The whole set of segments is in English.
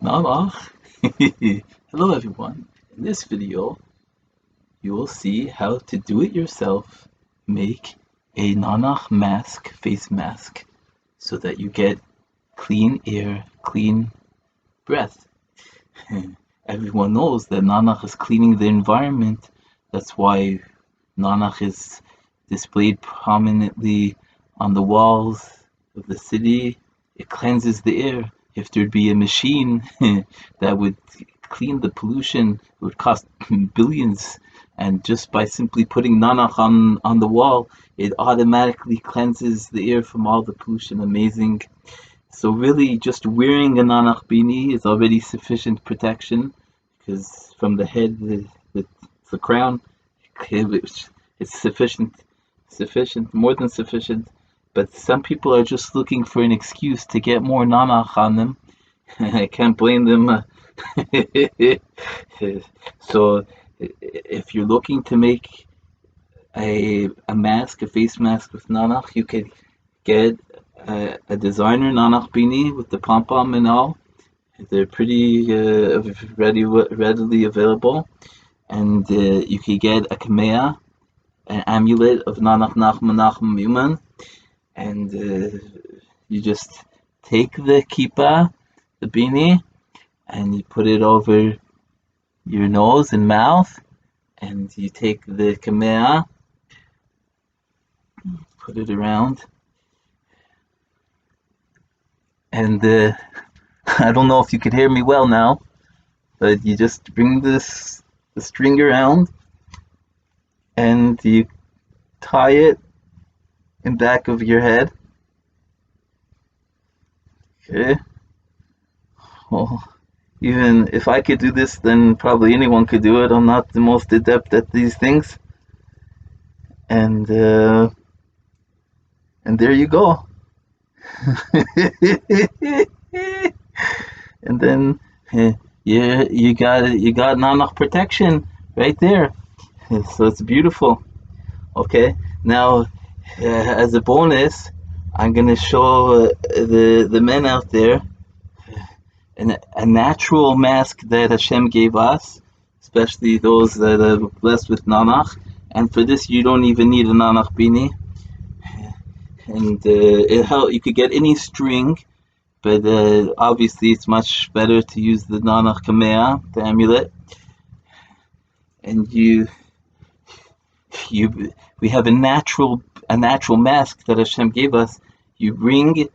Nanach. Hello everyone. In this video, you will see how to do it yourself make a Nanach mask, face mask, so that you get clean air, clean breath. Everyone knows that Nanach is cleaning the environment. That's why Nanach is displayed prominently on the walls of the city. It cleanses the air. If there'd be a machine that would clean the pollution, it would cost billions. And just by simply putting Nanach on the wall, it automatically cleanses the air from all the pollution. Amazing. So really, just wearing a Nanach beanie is already sufficient protection, because from the head, the crown, it's sufficient, more than sufficient. But some people are just looking for an excuse to get more Nanach on them. I can't blame them. So if you're looking to make a mask, a face mask with Nanach, you could get a designer Nanach beanie with the pom pom and all. They're pretty readily available, and you could get a kamea, an amulet of Nanach Nachman Nachman Yuman, and you just take the kippa, the beanie, and you put it over your nose and mouth, and you take the kamea, put it around, and I don't know if you could hear me well now, but you just bring the string around, and you tie it in back of your head. Okay. Well, even if I could do this, then probably anyone could do it. I'm not the most adept at these things. And there you go. And then you got Nanach protection right there. So it's beautiful. Okay. Now, as a bonus, I'm gonna show the men out there a natural mask that Hashem gave us, especially those that are blessed with Nanach. And for this, you don't even need a Nanach beanie. And you could get any string, but obviously it's much better to use the Nanach Kamea, the amulet. And we have a natural mask that Hashem gave us. You bring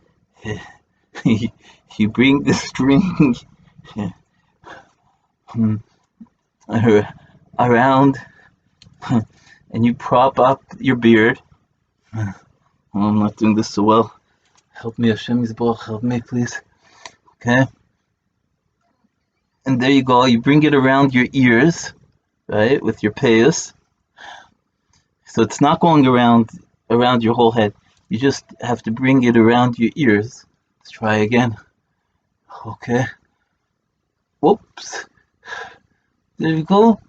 you bring the string around, and you prop up your beard. I'm not doing this so well. Help me, Hashem Yisborach, help me, please. Okay. And there you go. You bring it around your ears, right, with your payas. So it's not going around your whole head. You just have to bring it around your ears. Let's try again. Okay. Whoops. There you go.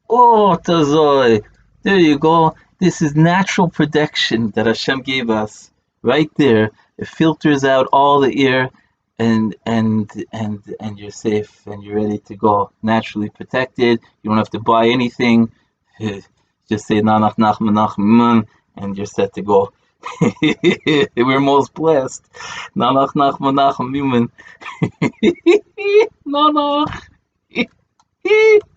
Oh, Tazoi. There you go. This is natural protection that Hashem gave us. Right there. It filters out all the air, and you're safe and you're ready to go. Naturally protected. You don't have to buy anything. Just say Nanach Nachman Nachman, and you're set to go. We're most blessed. Nanach Nachman Nachman Nanach.